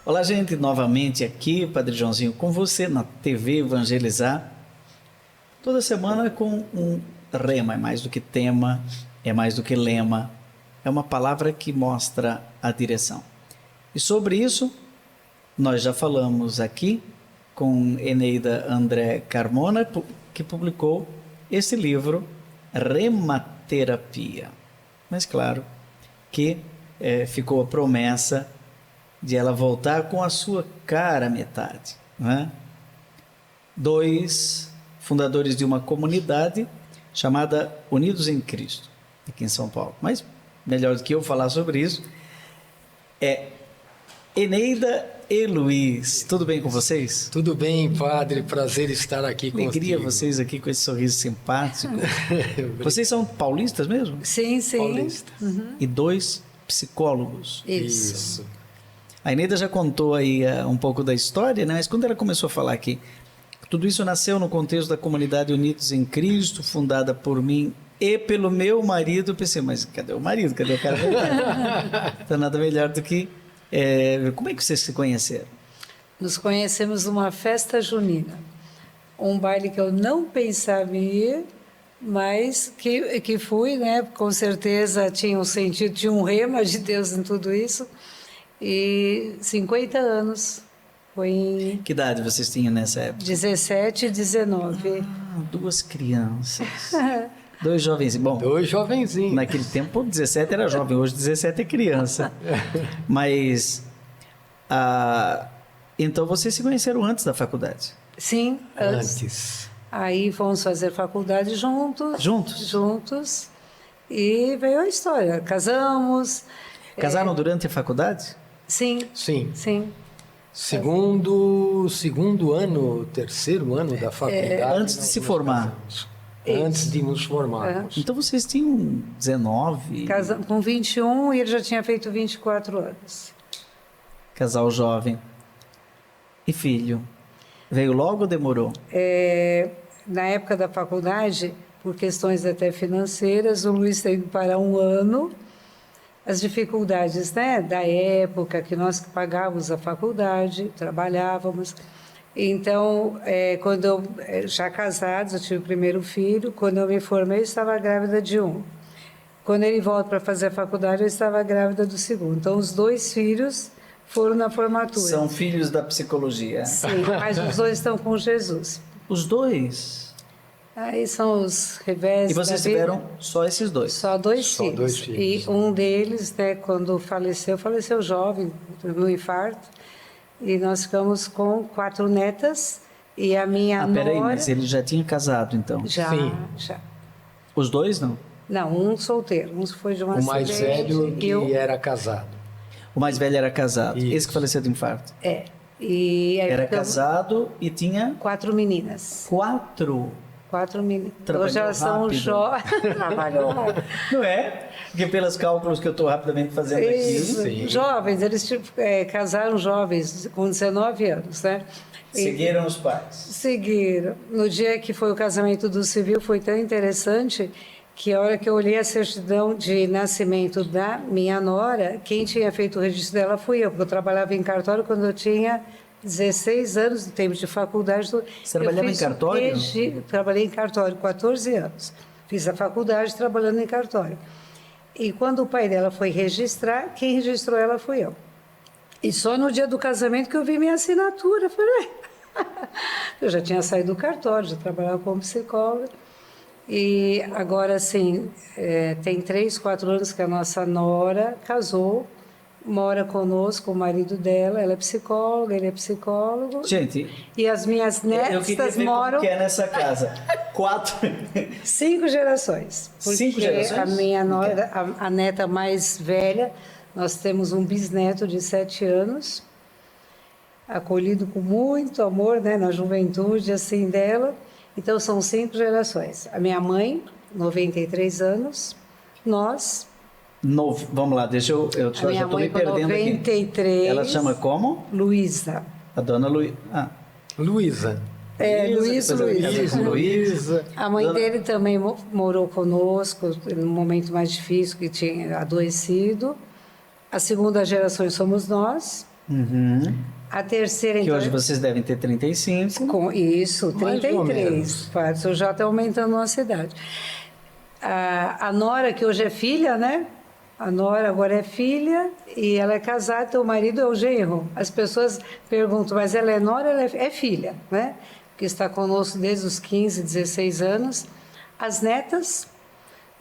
Olá, gente, novamente aqui, Padre Joãozinho, com você na TV Evangelizar. Toda semana com um rema, é mais do que tema, é mais do que lema, é uma palavra que mostra a direção. E sobre isso, nós já falamos aqui com Eneida André Carmona, que publicou esse livro, Rematerapia. Mas claro que ficou a promessa de ela voltar com a sua cara metade, né? Dois fundadores de uma comunidade chamada Unidos em Cristo, aqui em São Paulo. Mas melhor do que eu falar sobre isso é Eneida e Luiz. Tudo bem com vocês? Tudo bem, padre. Prazer estar aqui com vocês. Alegria vocês aqui com esse sorriso simpático. Vocês são paulistas mesmo? Sim, sim. Paulistas. Uhum. E dois psicólogos. Isso. A Eneida já contou aí um pouco da história, né? Mas quando ela começou a falar que tudo isso nasceu no contexto da comunidade Unidos em Cristo, fundada por mim e pelo meu marido, eu pensei, mas cadê o marido? Cadê o cara? Então nada melhor do que... como é que vocês se conheceram? Nos conhecemos numa festa junina. Um baile que eu não pensava em ir, mas que fui, né? Com certeza tinha um sentido, tinha um rema de Deus em tudo isso. E 50 anos. Foi em... Que idade vocês tinham nessa época? 17 e 19. Duas crianças. Dois jovenzinhos. Bom, dois jovenzinhos. Naquele tempo 17 era jovem, hoje 17 é criança. Mas, então vocês se conheceram antes da faculdade? Sim, antes. Aí fomos fazer faculdade juntos. Juntos? Juntos. E veio a história. Casamos. Casaram durante a faculdade? Sim. Sim. Sim. Segundo ano, terceiro ano da faculdade. Antes de se formar. Antes de nos formarmos. Então vocês tinham 19? Casamos com 21 e ele já tinha feito 24 anos. Casal jovem. E filho? Veio logo ou demorou? Na época da faculdade, por questões até financeiras, o Luiz teve que parar um ano. As dificuldades, né, da época, que nós pagávamos a faculdade, trabalhávamos. Então, quando eu, já casados, eu tive o primeiro filho. Quando eu me formei, eu estava grávida de um. Quando ele volta para fazer a faculdade, eu estava grávida do segundo. Então, os dois filhos foram na formatura. São filhos da psicologia. Sim, mas os dois estão com Jesus. Os dois? Aí são os revés. E vocês tiveram só esses dois? Só dois filhos. E um deles, né, quando faleceu jovem, no infarto. E nós ficamos com 4 netas. E a minha nora... Peraí, mas ele já tinha casado, então? Já, sim. já. Os dois, não? Não, um solteiro. Um foi de uma O mais velho que era casado. O mais velho era casado. Isso. Esse que faleceu de infarto. E aí era casado e tinha... 4 meninas. 4? 4 meninas. Trabalhou Hoje elas são rápido. jovens. Trabalhou rápido. Não é? Porque pelos cálculos que eu estou rapidamente fazendo Isso. aqui... Sim. Jovens, eles casaram jovens, com 19 anos, né? Seguiram os pais. Seguiram. No dia que foi o casamento do civil, foi tão interessante que a hora que eu olhei a certidão de nascimento da minha nora, quem tinha feito o registro dela fui eu, porque eu trabalhava em cartório quando eu tinha 16 anos, no tempo de faculdade. Você trabalhava em cartório? Trabalhei em cartório 14 anos. Fiz a faculdade trabalhando em cartório. E quando o pai dela foi registrar, quem registrou ela fui eu. E só no dia do casamento que eu vi minha assinatura. Falei, eu já tinha saído do cartório, já trabalhava como psicóloga. E agora, assim, tem 3, 4 anos que a nossa nora casou, mora conosco, o marido dela, ela é psicóloga, ele é psicólogo. Gente, e as minhas netas moram... como que é nessa casa. 5 gerações. 5 gerações? A minha nora, a neta mais velha, nós temos um bisneto de 7 anos, acolhido com muito amor, né, na juventude assim dela. Então são 5 gerações. A minha mãe, 93 anos, nós... Vamos lá, deixa eu já estou me perdendo 93, aqui. Ela chama como? Luísa. A dona Luísa. Luísa. Luísa. A mãe dele também morou conosco no momento mais difícil, que tinha adoecido. A segunda geração somos nós, Uhum. A terceira, Que então, hoje vocês devem ter 35. Isso, Mais ou 33. menos. Quase, eu já está aumentando a cidade. A Nora, que hoje é filha, né? A Nora agora é filha e ela é casada, então o marido é o genro. As pessoas perguntam, mas ela é Nora, ela é filha, né? Que está conosco desde os 15, 16 anos. As netas,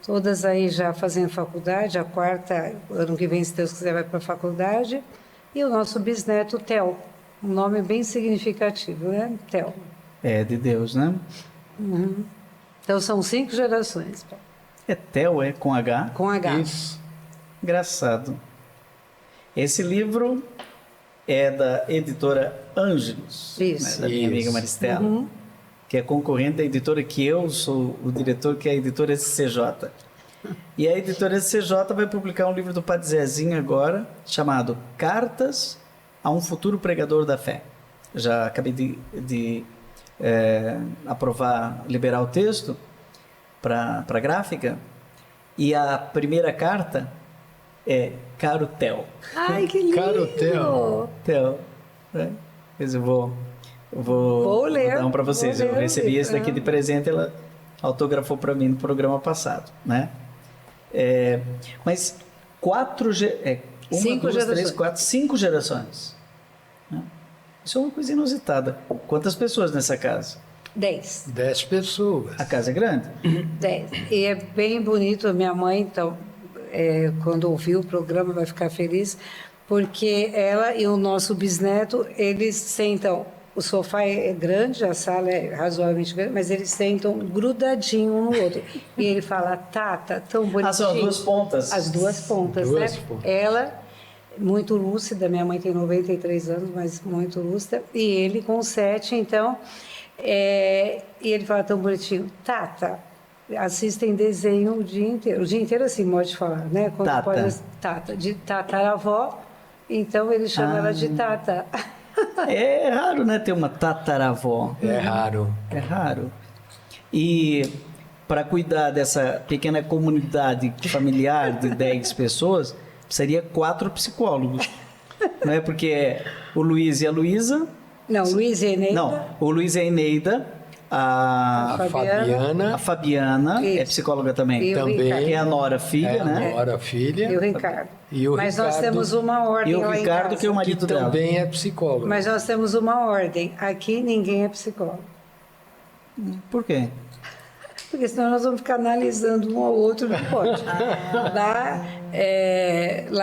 todas aí já fazendo faculdade, a quarta, ano que vem, se Deus quiser, vai para a faculdade. E o nosso bisneto, Theo, um nome bem significativo, né? Theo. É de Deus, né? Então são 5 gerações, É Theo, é com H. com H. Isso. Engraçado. Esse livro é da editora Ângelos, Isso. né, da minha Isso. amiga Maristela, que é concorrente da editora que eu sou o diretor, que é a editora SCJ. E a editora SCJ vai publicar um livro do Padre Zezinho agora, chamado Cartas a um Futuro Pregador da Fé. Já acabei de aprovar, liberar o texto para a gráfica, e a primeira carta é Caro Theo. Ai, que lindo! Caro Theo. Theo, né? Mas eu vou ler, dar um para vocês. vou Eu ler o recebi livro, esse daqui de presente, ela autografou para mim no programa passado, né? Mas 5 gerações. 5 gerações. Né? Isso é uma coisa inusitada. Quantas pessoas nessa casa? 10. 10 pessoas. A casa é grande? 10. E é bem bonito, a minha mãe, então, quando ouvir o programa, vai ficar feliz, porque ela e o nosso bisneto, eles sentam, o sofá é grande, a sala é razoavelmente grande, mas eles sentam grudadinho um no outro. E ele fala, Tata, tão bonitinho. São as duas pontas. As duas pontas, Duas né? pontas. Ela, muito lúcida, minha mãe tem 93 anos, mas muito lúcida, e ele com 7, então, e ele fala tão bonitinho, Tata, assistem desenho o dia inteiro assim, pode falar, né? Quando Tata. Tata, de tataravó, então ele chama ela de Tata. É raro, né? Ter uma tataravó. É raro. É raro. E para cuidar dessa pequena comunidade familiar de 10 pessoas, precisaria 4 psicólogos. Não é porque é o Luiz e a Luísa. Não, Luiz e Eneida. Não, o Luiz e a Eneida. A Fabiana. Fabiana é Isso. psicóloga também. E o Também. Ricardo. Que é a Nora, filha, É a né? Nora, filha. E o Ricardo. E o Mas nós Ricardo- temos uma ordem E o lá em Ricardo, casa. que é o Que marido dela. também é psicólogo. Mas nós temos uma ordem. Aqui ninguém é psicólogo. Por quê? Porque senão nós vamos ficar analisando um ao outro, não pode. Lá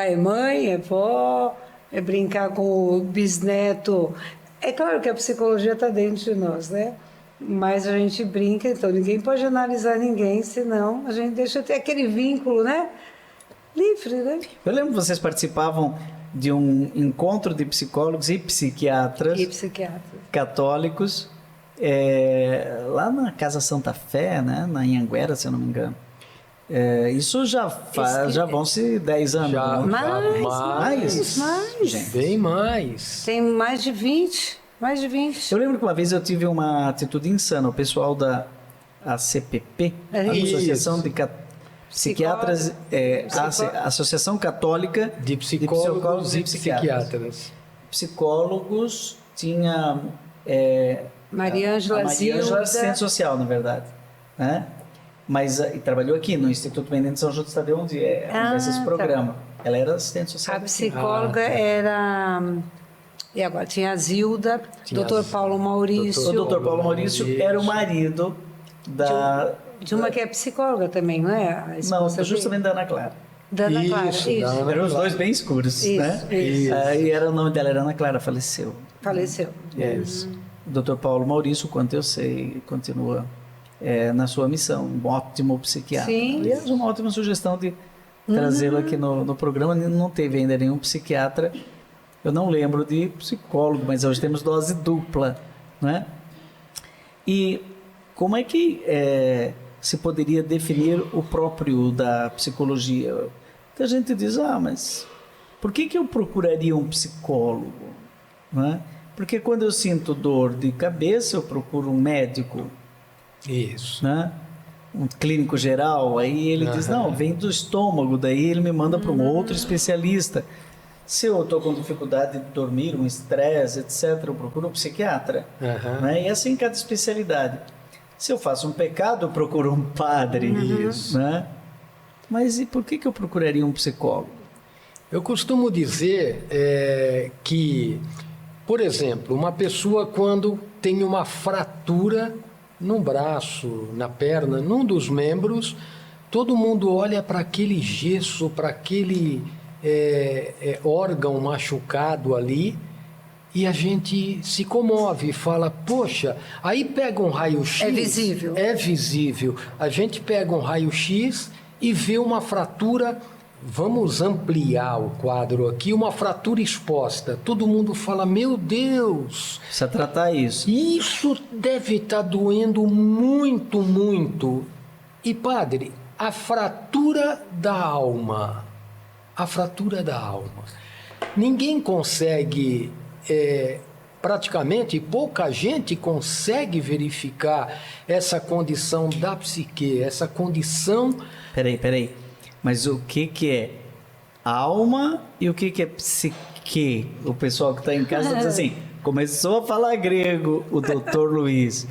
é mãe, é vó, é brincar com o bisneto. É claro que a psicologia está dentro de nós, né? Mas a gente brinca, então ninguém pode analisar ninguém, senão a gente deixa ter aquele vínculo, né? Livre, né? Eu lembro que vocês participavam de um encontro de psicólogos e psiquiatras E psiquiatra. católicos lá na Casa Santa Fé, né? Na Anhanguera, se eu não me engano. Isso já vão-se 10 anos. Já, não? Mais. Gente. Bem mais. Tem mais de 20. Mais de 20. Eu lembro que uma vez eu tive uma atitude insana. O pessoal da ACPP, a Isso. Associação de Psiquiatras, a Associação Católica De psicólogos e Psiquiatras. psiquiatras. Psicólogos tinha Maria Ângela a Maria Ângela Zilda. assistente social, na verdade, né? Mas e trabalhou aqui no Instituto Menino de São João do Estado, onde acontece esse tá. programa. Ela era assistente social. A daqui. psicóloga era. E agora tinha a Zilda, Tinha doutor a Paulo Maurício. O Dr. Paulo Maurício era o marido da De uma que é psicóloga também, não é? A não, esposa justamente da Ana Clara. da Ana Clara. Isso, Isso. da Ana Eram os dois bem escuros, Isso, né? isso. E era o nome dela era Ana Clara, faleceu. Faleceu. O Dr. Paulo Maurício, quanto eu sei, continua na sua missão, um ótimo psiquiatra. Sim. Aliás, uma ótima sugestão de trazê-lo aqui no programa. Não teve ainda nenhum psiquiatra. Eu não lembro de psicólogo, mas hoje temos dose dupla, né? E como é que se poderia definir o próprio da psicologia? Que a gente diz, mas por que eu procuraria um psicólogo? Né? Porque quando eu sinto dor de cabeça, eu procuro um médico, Isso. né? Um clínico geral, aí ele diz, não, vem do estômago, daí ele me manda para um outro especialista. Se eu estou com dificuldade de dormir, um estresse, etc., eu procuro um psiquiatra. Aham. Né? E assim cada especialidade. Se eu faço um pecado, eu procuro um padre. Isso. Né? Mas e por que eu procuraria um psicólogo? Eu costumo dizer que, por exemplo, uma pessoa quando tem uma fratura no braço, na perna, num dos membros, todo mundo olha para aquele gesso, para aquele órgão machucado ali e a gente se comove, fala, poxa, aí pega um raio-x. É visível. É visível. A gente pega um raio-x e vê uma fratura. Vamos ampliar o quadro aqui, uma fratura exposta. Todo mundo fala, meu Deus, Precisa tratar isso. isso deve estar doendo muito, muito. E padre, a fratura da alma, ninguém consegue, praticamente pouca gente consegue verificar essa condição da psique, essa condição. Peraí. Mas o que é alma e o que é psique? O pessoal que está em casa diz assim, começou a falar grego o doutor Luiz.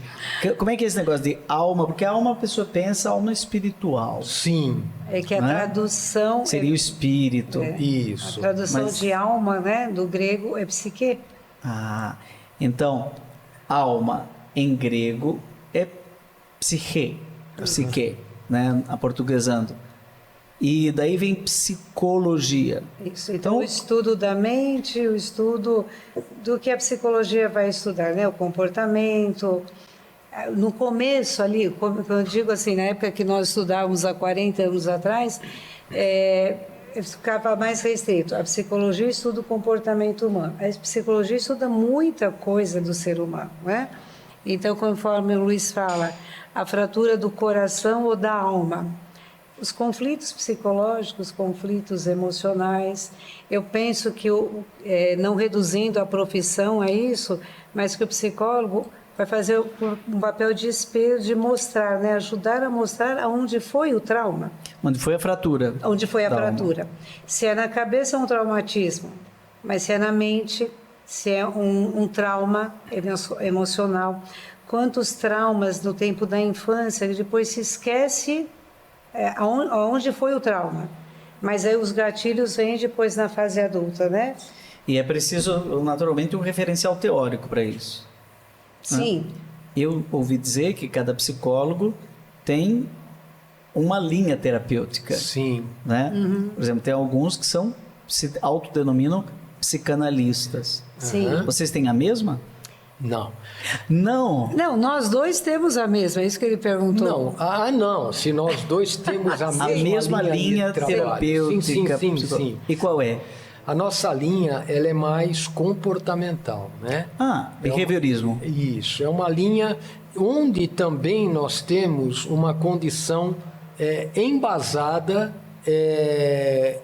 Como é que é esse negócio de alma? Porque a alma a pessoa pensa alma espiritual. Sim, É que a Né? tradução... Seria o espírito. isso. A tradução Mas- de alma, né, do grego é psique. Ah, então, alma em grego é psique, né, aportuguesando. E daí vem psicologia. Isso. Então, Então- o estudo da mente, o estudo do que a psicologia vai estudar, né? O comportamento. No começo ali, como eu digo assim, na época que nós estudávamos há 40 anos atrás, ficava mais restrito. A psicologia estuda o comportamento humano. A psicologia estuda muita coisa do ser humano, né? Então, conforme o Luiz fala, a fratura do coração ou da alma. Os conflitos psicológicos, conflitos emocionais, eu penso que, não reduzindo a profissão a isso, mas que o psicólogo vai fazer um papel de espelho, de mostrar, né? Ajudar a mostrar aonde foi o trauma, Onde foi a fratura? onde foi a da alma. fratura. Se é na cabeça, é um traumatismo, mas se é na mente, se é um trauma emocional. Quantos traumas no tempo da infância, e depois se esquece aonde foi o trauma. Mas aí os gatilhos vêm depois na fase adulta, né? E é preciso, naturalmente, um referencial teórico para isso. Sim. Eu ouvi dizer que cada psicólogo tem uma linha terapêutica, Sim. né? Por exemplo, tem alguns que se autodenominam psicanalistas. Sim. Aham. Vocês têm a mesma? Não. Não. Não, nós dois temos a mesma, é isso que ele perguntou. Não. Se nós dois temos A mesma linha de trabalho. terapêutica. Sim. E qual é? A nossa linha, ela é mais comportamental, né? Behaviorismo. Isso, é uma linha onde também nós temos uma condição embasada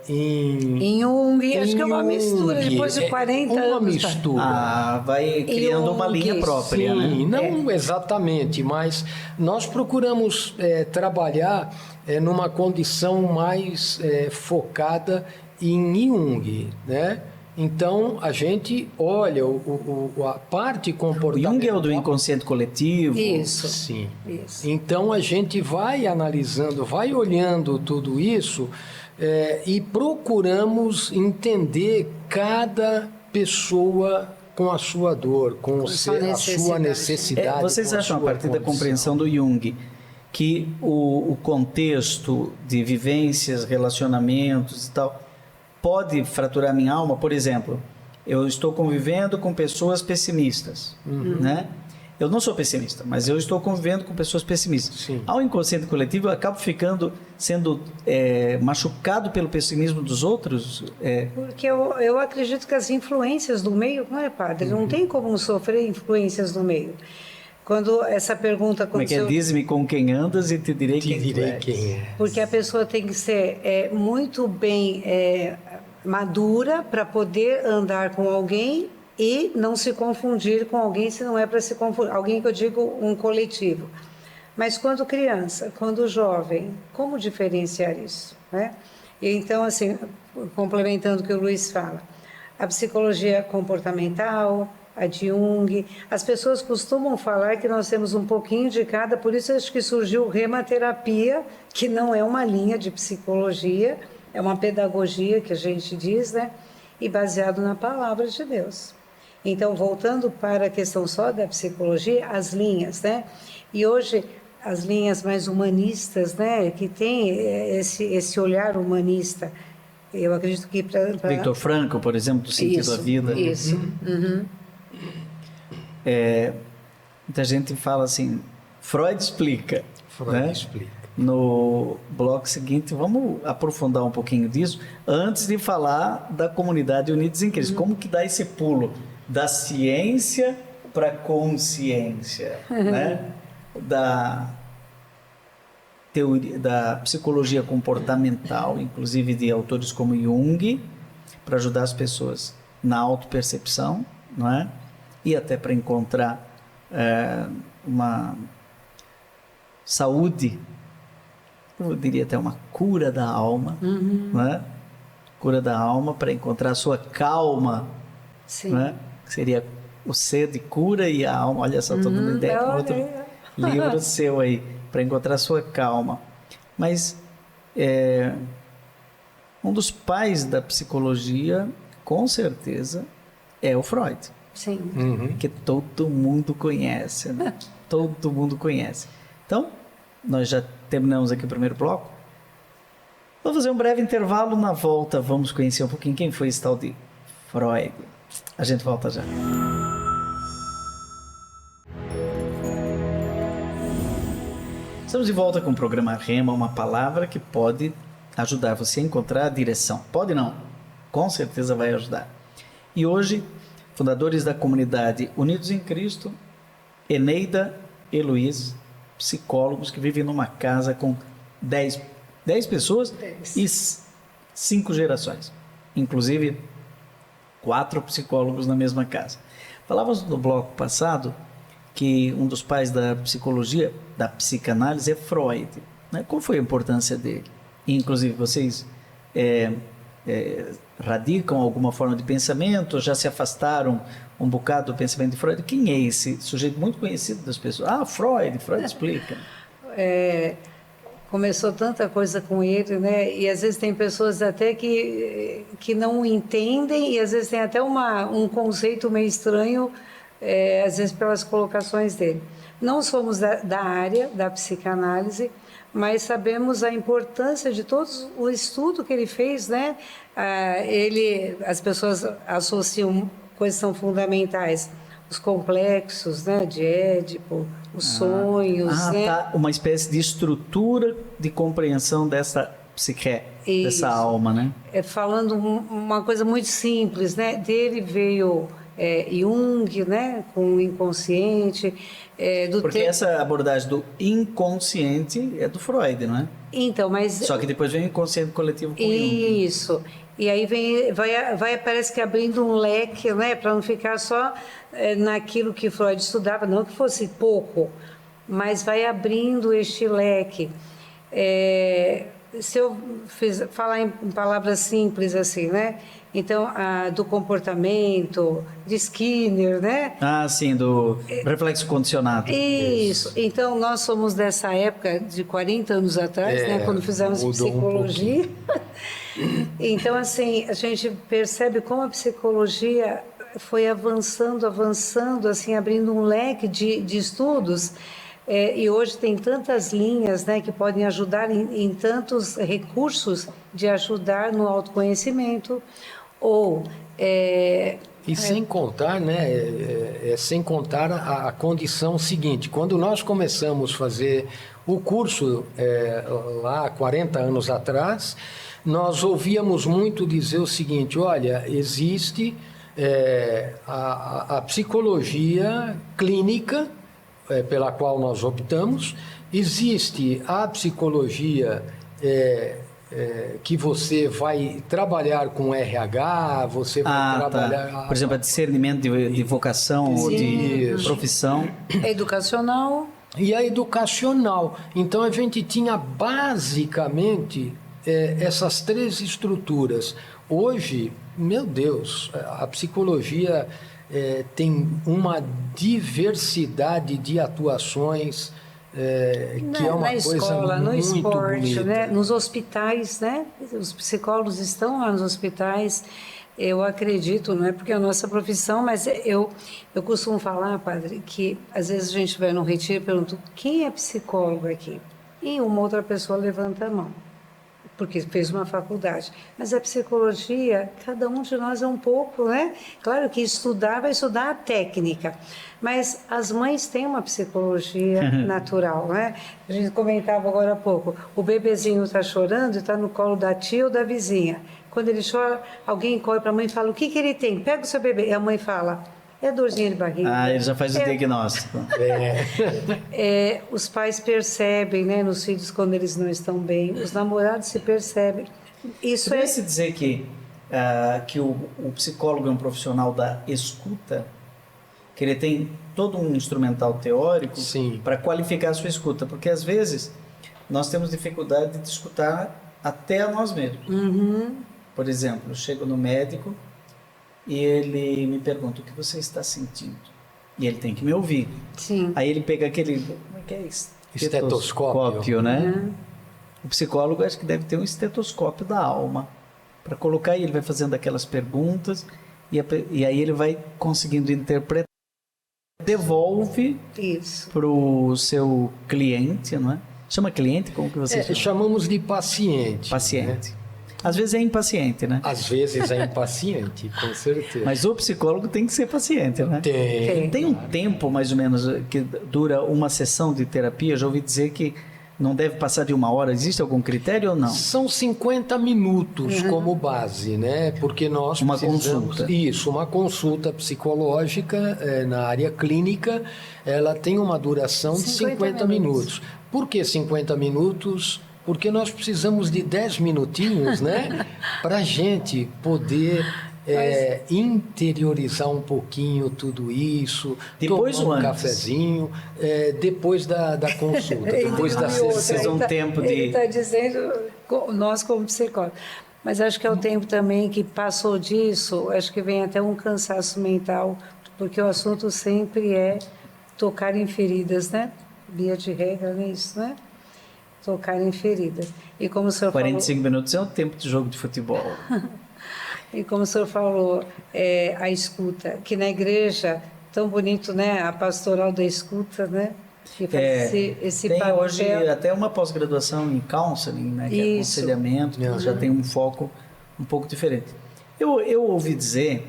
Em Jung, acho que é uma mistura, depois de 40 uma anos. mistura. Vai criando uma Jung, linha própria, Sim, né? não exatamente, mas nós procuramos trabalhar numa condição mais focada em Jung, né? Então, a gente olha a parte O comportamental. Jung é o do inconsciente coletivo. Isso. Sim. Isso. Então, a gente vai analisando, vai olhando tudo isso e procuramos entender cada pessoa com a sua dor, com a sua necessidade. Vocês com a acham, a sua partir da condição. compreensão do Jung, que o contexto de vivências, relacionamentos e tal, pode fraturar minha alma? Por exemplo, eu estou convivendo com pessoas pessimistas, né? Eu não sou pessimista, mas eu estou convivendo com pessoas pessimistas. Sim. Ao inconsciente coletivo, eu acabo sendo machucado pelo pessimismo dos outros. Porque eu acredito que as influências do meio, não é, padre? Não tem como sofrer influências do meio. Quando essa pergunta Como é que é? aconteceu... Diz-me com quem andas e te direi Te quem tu direi és. quem é. Porque a pessoa tem que ser muito bem madura para poder andar com alguém e não se confundir com alguém se não é para se confundir. Alguém que eu digo um coletivo. Mas quando criança, quando jovem, como diferenciar isso, né? E então, assim, complementando o que o Luiz fala, a psicologia comportamental, a de Jung. As pessoas costumam falar que nós temos um pouquinho de cada, por isso acho que surgiu rematerapia, que não é uma linha de psicologia, é uma pedagogia que a gente diz, né? E baseado na palavra de Deus. Então, voltando para a questão só da psicologia, as linhas, né? E hoje, as linhas mais humanistas, né? Que tem esse olhar humanista. Eu acredito que Viktor Frankl, por exemplo, do sentido da vida. Isso. Uhum. Muita gente fala assim, Freud explica. Freud explica. No bloco seguinte, vamos aprofundar um pouquinho disso, antes de falar da comunidade Unidos em Cristo. Como que dá esse pulo da ciência para a consciência, né? Da teoria, da psicologia comportamental, inclusive de autores como Jung, para ajudar as pessoas na autopercepção, não é? E até para encontrar uma saúde, eu diria até uma cura da alma, né? Cura da alma para encontrar a sua calma, né? Que seria o ser de cura e a alma. Olha só, toda uma ideia para outro livro seu aí, para encontrar a sua calma. Mas um dos pais da psicologia, com certeza, é o Freud. Sim. Que todo mundo conhece, né? Todo mundo conhece. Então, nós já terminamos aqui o primeiro bloco. Vamos fazer um breve intervalo. Na volta, vamos conhecer um pouquinho quem foi esse tal de Freud. A gente volta já. Estamos de volta com o programa Rema, uma palavra que pode ajudar você a encontrar a direção. Pode não, com certeza vai ajudar. E hoje, fundadores da comunidade Unidos em Cristo, Eneida e Luiz, psicólogos que vivem numa casa com 10 pessoas e 5 gerações. Inclusive, 4 psicólogos na mesma casa. Falávamos no bloco passado que um dos pais da psicologia, da psicanálise, é Freud. Né? Qual foi a importância dele? E, inclusive, vocês radicam alguma forma de pensamento, já se afastaram um bocado do pensamento de Freud? Quem é esse sujeito muito conhecido das pessoas? Ah, Freud explica. Começou tanta coisa com ele, né? E às vezes tem pessoas até que não entendem e às vezes tem até um conceito meio estranho, às vezes pelas colocações dele. Não somos da área da psicanálise, mas sabemos a importância de todo o estudo que ele fez, né? As pessoas associam coisas que são fundamentais, os complexos, né, de Édipo, os sonhos, né? Tá. Uma espécie de estrutura de compreensão dessa psique, dessa alma, né? Falando uma coisa muito simples, né? Dele veio Jung, né, com o inconsciente. Porque essa abordagem do inconsciente é do Freud, não é? Então, mas... Só que depois vem o inconsciente coletivo com Jung. Isso. E aí vai parece que abrindo um leque, né, para não ficar só naquilo que Freud estudava, não que fosse pouco, mas vai abrindo este leque. Se eu falar em palavras simples assim, né? Então, do comportamento, de Skinner, né? Ah, sim, do reflexo condicionado. Isso. Então, nós somos dessa época de 40 anos atrás, né? Quando fizemos psicologia. Então, assim, a gente percebe como a psicologia foi avançando, assim, abrindo um leque de estudos. E hoje tem tantas linhas, né, que podem ajudar em tantos recursos de ajudar no autoconhecimento E sem contar, né, sem contar a condição seguinte, quando nós começamos a fazer o curso lá 40 anos atrás, nós ouvíamos muito dizer o seguinte: olha, existe a psicologia clínica, pela qual nós optamos, existe a psicologia que você vai trabalhar com RH, você vai trabalhar... Tá. Por exemplo, discernimento de vocação ou de profissão. Educacional. E a educacional. Então, a gente tinha basicamente essas três estruturas. Hoje, meu Deus, a psicologia tem uma diversidade de atuações que é uma na coisa escola, no muito esporte, bonita. né? Nos hospitais, né? Os psicólogos estão lá nos hospitais. Eu acredito, não é porque é a nossa profissão, mas eu costumo falar, padre, que às vezes a gente vai num retiro e pergunta quem é psicólogo aqui? E uma outra pessoa levanta a mão, porque fez uma faculdade. Mas a psicologia, cada um de nós é um pouco, né? Claro que estudar, vai estudar a técnica, mas as mães têm uma psicologia natural, né? A gente comentava agora há pouco, o bebezinho está chorando e está no colo da tia ou da vizinha. Quando ele chora, alguém corre para a mãe e fala, o que ele tem? Pega o seu bebê. E a mãe fala, é dorzinha de barriga. Ah, ele já faz o diagnóstico. Os pais percebem, né, nos filhos quando eles não estão bem, os namorados se percebem. Isso Poderia se dizer que o psicólogo é um profissional da escuta, que ele tem todo um instrumental teórico para qualificar a sua escuta, porque às vezes nós temos dificuldade de escutar até a nós mesmos. Uhum. Por exemplo, eu chego no médico e ele me pergunta o que você está sentindo. E ele tem que me ouvir. Sim. Aí ele pega aquele... Como é que é? Estetoscópio, né? Uhum. O psicólogo acho que deve ter um estetoscópio da alma para colocar, e ele vai fazendo aquelas perguntas e aí ele vai conseguindo interpretar, devolve para o seu cliente, não é? Chama cliente? Como que você chama? Chamamos de paciente. Paciente. Né? Às vezes é impaciente, né? Às vezes é impaciente, com certeza. Mas o psicólogo tem que ser paciente, né? Tem um tempo, mais ou menos, que dura uma sessão de terapia. Já ouvi dizer que não deve passar de 1 hora. Existe algum critério ou não? São 50 minutos como base, né? Porque nós consulta. Isso, uma consulta psicológica na área clínica, ela tem uma duração de 50 minutos. Por que 50 minutos? Porque nós precisamos de 10 minutinhos, né? Para a gente poder interiorizar um pouquinho tudo isso, depois tomar um cafezinho, depois da consulta, depois da sessão. Ele está dizendo, nós como psicólogos. Mas acho que é o tempo também que passou disso, acho que vem até um cansaço mental, porque o assunto sempre é tocar em feridas, né? Via de regra, não é isso, né? Tocar em feridas. E como o senhor 45 minutos é um tempo de jogo de futebol. E como o senhor falou, a escuta, que na igreja, tão bonito, né? A pastoral da escuta, né? Que faz esse tem papel. Hoje até uma pós-graduação em counseling, né? Que é aconselhamento, que já tem um foco um pouco diferente. Eu ouvi dizer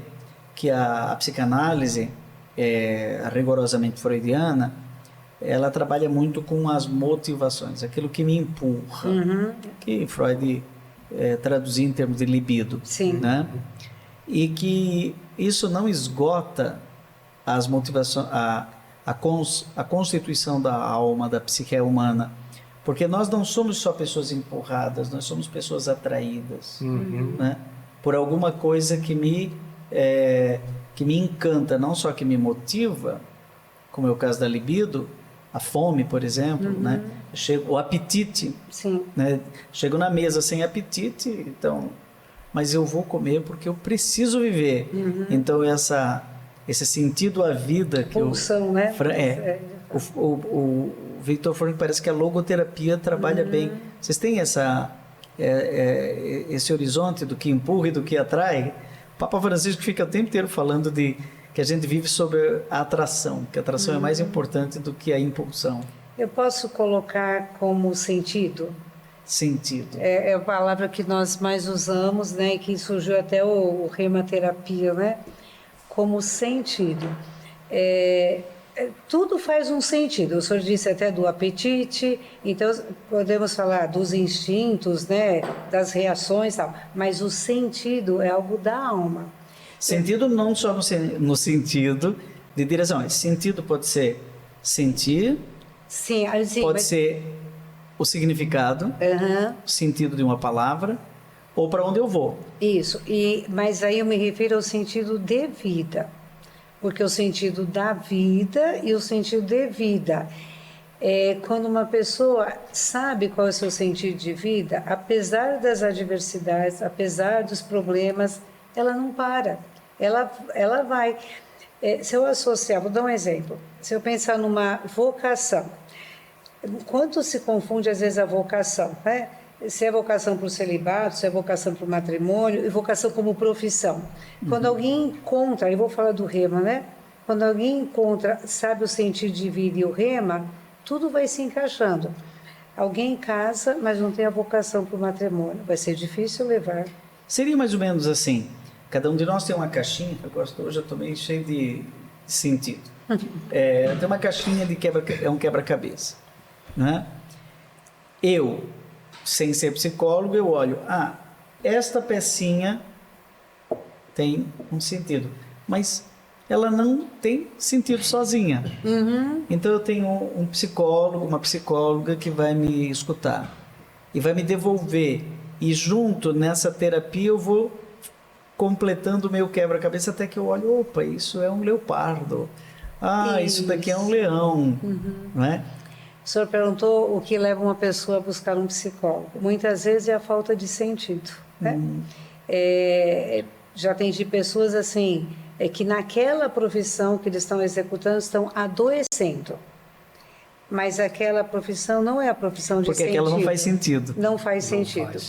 que a psicanálise, rigorosamente freudiana, ela trabalha muito com as motivações, aquilo que me empurra, que Freud traduzia em termos de libido. Sim. Né? E que isso não esgota as motivações, a constituição da alma, da psique humana, porque nós não somos só pessoas empurradas, nós somos pessoas atraídas, né? Por alguma coisa que me encanta, não só que me motiva, como é o caso da libido, a fome, por exemplo, né? O apetite. Sim. Né? Chego na mesa sem apetite, então, mas eu vou comer porque eu preciso viver. Então esse sentido à vida que pulsão, né? O Victor Frankl parece que a logoterapia trabalha bem. Vocês têm esse horizonte do que empurra e do que atrai? O Papa Francisco fica o tempo inteiro falando que a gente vive sobre a atração, que a atração é mais importante do que a impulsão. Eu posso colocar como sentido? Sentido. É a palavra que nós mais usamos, né? E que surgiu até o rematerapia, né? Como sentido. Tudo faz um sentido. O senhor disse até do apetite, então podemos falar dos instintos, né? Das reações e tal. Mas o sentido é algo da alma. Sentido não só no sentido de direção. Esse sentido pode ser sentir, sim, pode ser o significado, o sentido de uma palavra, ou para onde eu vou. Isso, mas aí eu me refiro ao sentido de vida, porque o sentido da vida e o sentido de vida. É quando uma pessoa sabe qual é o seu sentido de vida, apesar das adversidades, apesar dos problemas, ela não para. Ela vai. Se eu associar, vou dar um exemplo. Se eu pensar numa vocação, quanto se confunde às vezes a vocação, né? Se é vocação para o celibato, se é vocação para o matrimônio, e vocação como profissão. Quando alguém encontra, eu vou falar do rema, né? Quando alguém encontra, sabe o sentido de vida e o rema, tudo vai se encaixando. Alguém casa, mas não tem a vocação para o matrimônio. Vai ser difícil levar. Seria mais ou menos assim, cada um de nós tem uma caixinha, hoje eu estou meio cheio de sentido. Tem uma caixinha de um quebra-cabeça. Né? Eu, sem ser psicólogo, eu olho, esta pecinha tem um sentido, mas ela não tem sentido sozinha. Então eu tenho um psicólogo, uma psicóloga que vai me escutar e vai me devolver, e junto nessa terapia eu vou completando o meu quebra-cabeça até que eu olho, opa, isso é um leopardo, isso daqui é um leão, né? O senhor perguntou o que leva uma pessoa a buscar um psicólogo. Muitas vezes é a falta de sentido, né? Já atendi pessoas assim, que naquela profissão que eles estão executando estão adoecendo. Mas aquela profissão não é a profissão de porque sentido. aquela não faz sentido. Não faz sentido.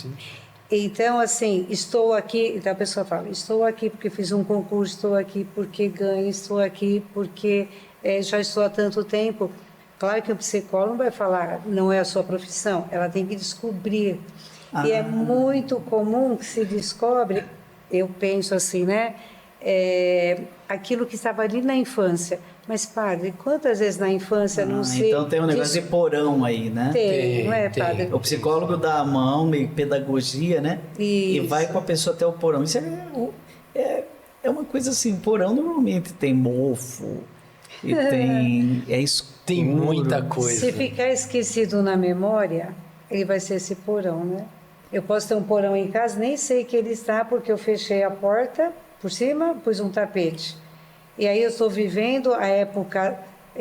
Então, assim, estou aqui, então a pessoa fala, estou aqui porque fiz um concurso, estou aqui porque ganho, estou aqui porque já estou há tanto tempo. Claro que o psicólogo vai falar, não é a sua profissão, ela tem que descobrir. E é muito comum que se descobre, eu penso assim, né? Aquilo que estava ali na infância. Mas, padre, quantas vezes na infância não se... Então tem um negócio de porão aí, né? Tem, não é, padre? O psicólogo dá a mão, meio pedagogia, né? Isso. E vai com a pessoa até o porão. Isso é uma coisa assim, o porão normalmente tem mofo, e é escuro. Tem muita coisa. Se ficar esquecido na memória, ele vai ser esse porão, né? Eu posso ter um porão em casa, nem sei que ele está, porque eu fechei a porta por cima, pus um tapete. E aí eu estou vivendo a época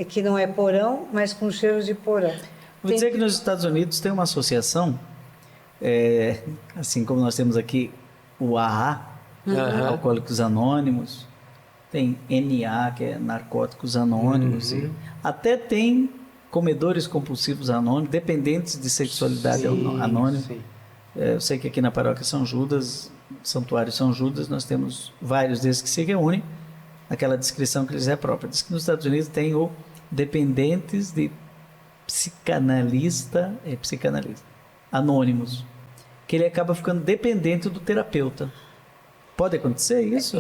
que não é porão, mas com cheiro de porão. Vou dizer que nos Estados Unidos tem uma associação, assim como nós temos aqui o AA, Alcoólicos Anônimos, tem NA, que é Narcóticos Anônimos, e até tem comedores compulsivos anônimos, dependentes de sexualidade anônima. Eu sei que aqui na paróquia São Judas, Santuário São Judas, nós temos vários desses que se reúnem naquela descrição que lhes é própria. Diz que nos Estados Unidos tem o dependentes de psicanalista anônimos, que ele acaba ficando dependente do terapeuta. Pode acontecer isso?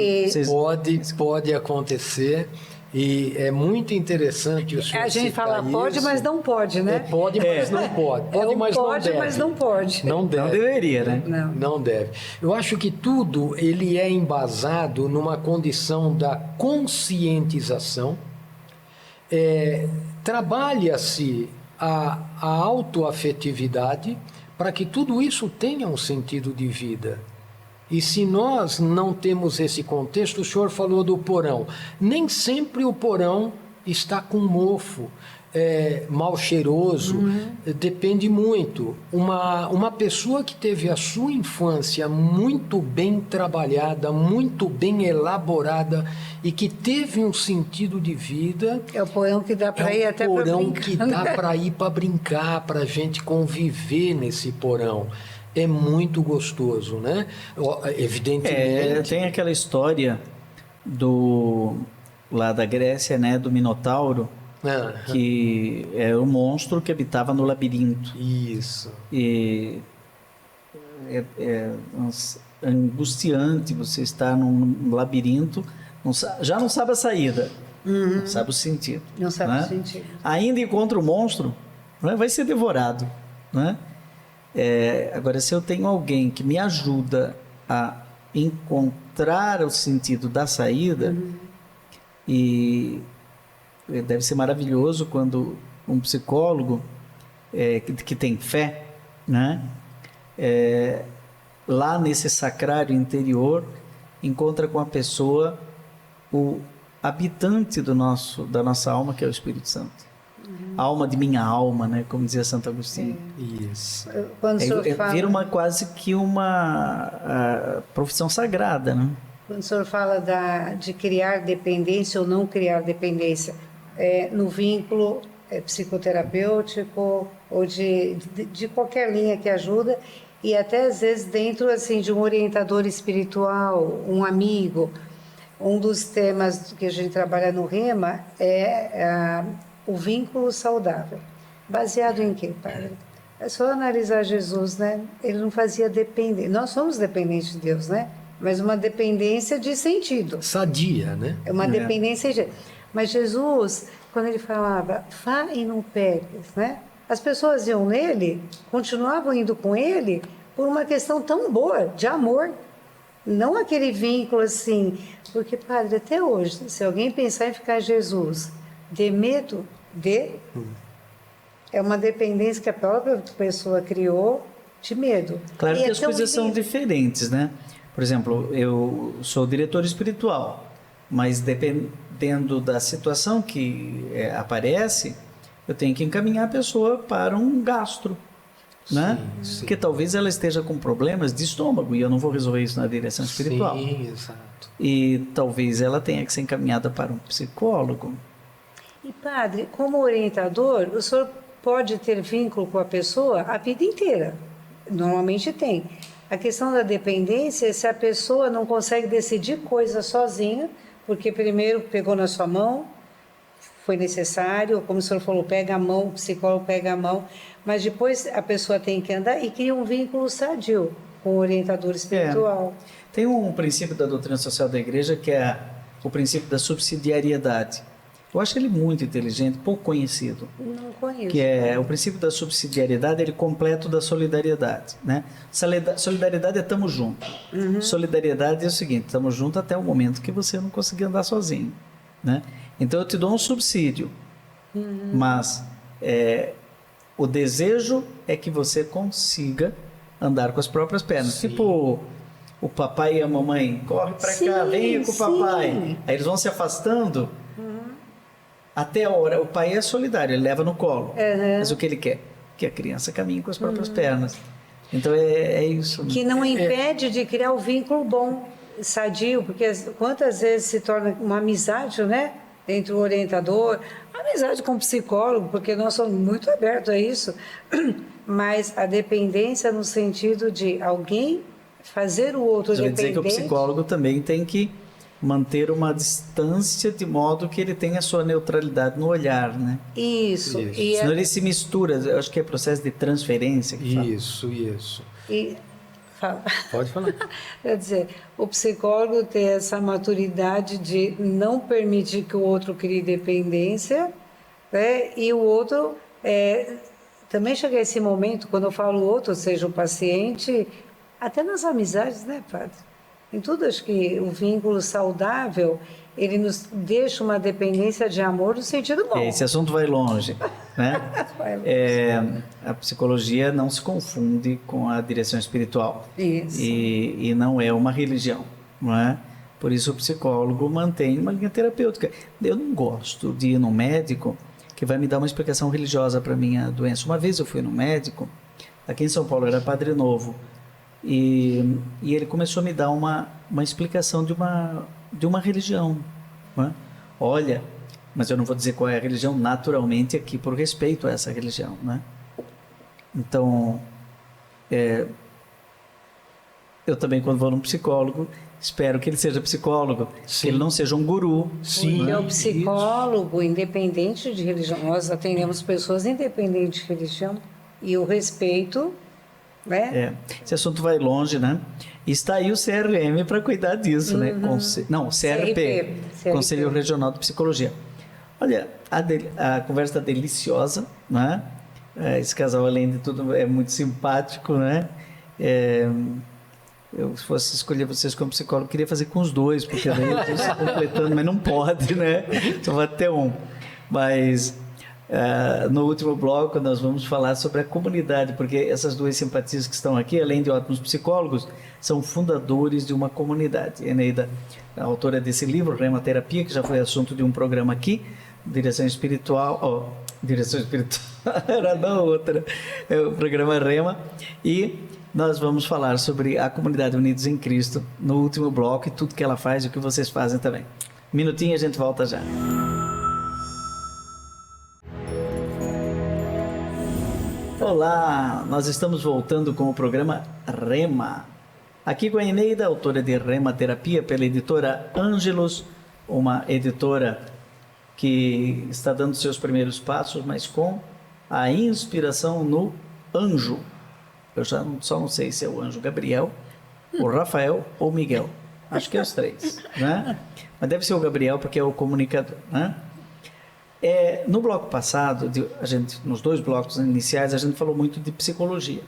Pode acontecer, e é muito interessante o senhor A gente fala isso. Pode, mas não pode, né? Pode, mas não pode. Pode, mas não deve. Mas não pode. Não deve. Não deveria, né? Não deve. Eu acho que tudo ele é embasado numa condição da conscientização. Trabalha-se a autoafetividade para que tudo isso tenha um sentido de vida. E se nós não temos esse contexto, o senhor falou do porão. Nem sempre o porão está com mofo, mal cheiroso, depende muito. Uma pessoa que teve a sua infância muito bem trabalhada, muito bem elaborada e que teve um sentido de vida... É o porão que dá para ir até para brincar. É o porão que dá para ir para brincar, para a gente conviver nesse porão. É muito gostoso, né? Evidentemente. Tem aquela história lá da Grécia, né? Do Minotauro, que é um monstro que habitava no labirinto. Isso. E é angustiante você estar num labirinto, já não sabe a saída, não sabe o sentido. Não sabe o sentido. Ainda encontra o monstro, né? Vai ser devorado, né? Agora, se eu tenho alguém que me ajuda a encontrar o sentido da saída, e deve ser maravilhoso quando um psicólogo que tem fé, né, lá nesse sacrário interior, encontra com a pessoa o habitante da nossa alma, que é o Espírito Santo. alma de minha alma, né? Como dizia Santo Agostinho. Isso. Quando o senhor fala... Vira quase que uma profissão sagrada, né? Quando o senhor fala de criar dependência ou não criar dependência, no vínculo psicoterapêutico ou de qualquer linha que ajuda, e até às vezes dentro assim, de um orientador espiritual, um amigo, um dos temas que a gente trabalha no Rema é o vínculo saudável. Baseado em quê, padre? É só analisar Jesus, né? Ele não fazia dependência. Nós somos dependentes de Deus, né? Mas uma dependência de sentido. Sadia, né? É uma dependência de... Mas Jesus, quando ele falava, vá e não peques, né? As pessoas iam nele, continuavam indo com ele por uma questão tão boa, de amor. Não aquele vínculo assim... Porque, padre, até hoje, se alguém pensar em ficar Jesus de medo é uma dependência que a própria pessoa criou de medo. Claro que as coisas são diferentes, né? Por exemplo, eu sou diretor espiritual, mas dependendo da situação que aparece, eu tenho que encaminhar a pessoa para um gastro, né? Sim. Porque talvez ela esteja com problemas de estômago e eu não vou resolver isso na direção espiritual. Sim, exato. E talvez ela tenha que ser encaminhada para um psicólogo. E padre, como orientador, o senhor pode ter vínculo com a pessoa a vida inteira. Normalmente tem. A questão da dependência é se a pessoa não consegue decidir coisas sozinha, porque primeiro pegou na sua mão, foi necessário, como o senhor falou, pega a mão, o psicólogo pega a mão, mas depois a pessoa tem que andar e cria um vínculo sadio com o orientador espiritual. Tem um princípio da doutrina social da igreja que é o princípio da subsidiariedade. Eu acho ele muito inteligente, pouco conhecido. Não conheço. Que é o princípio da subsidiariedade, ele completo da solidariedade, né? Solidariedade é estamos juntos. Solidariedade é o seguinte, estamos juntos até o momento que você não conseguir andar sozinho, né? Então eu te dou um subsídio, mas o desejo é que você consiga andar com as próprias pernas. Sim. Tipo o papai e a mamãe, corre para cá, vem com o papai. Aí eles vão se afastando. Até a hora, o pai é solidário, ele leva no colo. Mas o que ele quer? Que a criança caminhe com as próprias pernas. Então é isso. Que não impede de criar um vínculo bom, sadio, porque quantas vezes se torna uma amizade, né? Entre o orientador, amizade com o psicólogo, porque nós somos muito abertos a isso, mas a dependência no sentido de alguém fazer o outro dependente. dependente. Dizer que o psicólogo também tem que manter uma distância de modo que ele tenha a sua neutralidade no olhar, né? Isso. E senão ele se mistura, eu acho que é processo de transferência. Isso. E fala. Pode falar. Quer dizer, o psicólogo tem essa maturidade de não permitir que o outro crie dependência, né? E o outro também chega esse momento, quando eu falo outro, seja o paciente, até nas amizades, né, padre? Em tudo, acho que o vínculo saudável, ele nos deixa uma dependência de amor no sentido bom. Esse assunto vai longe, né? A psicologia não se confunde com a direção espiritual. Isso. E não é uma religião, não é? Por isso o psicólogo mantém uma linha terapêutica. Eu não gosto de ir num médico que vai me dar uma explicação religiosa para minha doença. Uma vez eu fui num médico, aqui em São Paulo, era padre novo, e ele começou a me dar uma explicação de uma religião, né? Olha, mas eu não vou dizer qual é a religião, naturalmente, aqui por respeito a essa religião, né? Então, eu também, quando vou num psicólogo, espero que ele seja psicólogo, que ele não seja um guru. Sim, porque o psicólogo, independente de religião, nós atendemos pessoas independentes de religião, e o respeito, né? Esse assunto vai longe, né? E está aí o CRM para cuidar disso, né? CRP, Conselho Regional de Psicologia. Olha, a conversa está deliciosa, né? Esse casal, além de tudo, é muito simpático, né? Eu, se fosse escolher vocês como psicólogo, queria fazer com os dois, porque daí eles estão se completando, mas não pode, né? Só vai ter um. Mas no último bloco nós vamos falar sobre a comunidade, porque essas duas simpatias que estão aqui, além de ótimos psicólogos, são fundadores de uma comunidade. Eneida, a autora desse livro, Rema Terapia, que já foi assunto de um programa aqui, direção espiritual, Direção espiritual era da outra, é o programa Rema, e nós vamos falar sobre a comunidade Unidos em Cristo no último bloco e tudo que ela faz e o que vocês fazem também. Minutinho, a gente volta já. Olá, nós estamos voltando com o programa Rema. Aqui com a Eneida, autora de Rema Terapia, pela editora Ângelos, uma editora que está dando seus primeiros passos, mas com a inspiração no anjo. Eu só não sei se é o anjo Gabriel, o Rafael ou o Miguel. Acho que é os três, né? Mas deve ser o Gabriel porque é o comunicador, né? No bloco passado, nos 2 blocos iniciais, a gente falou muito de psicologia.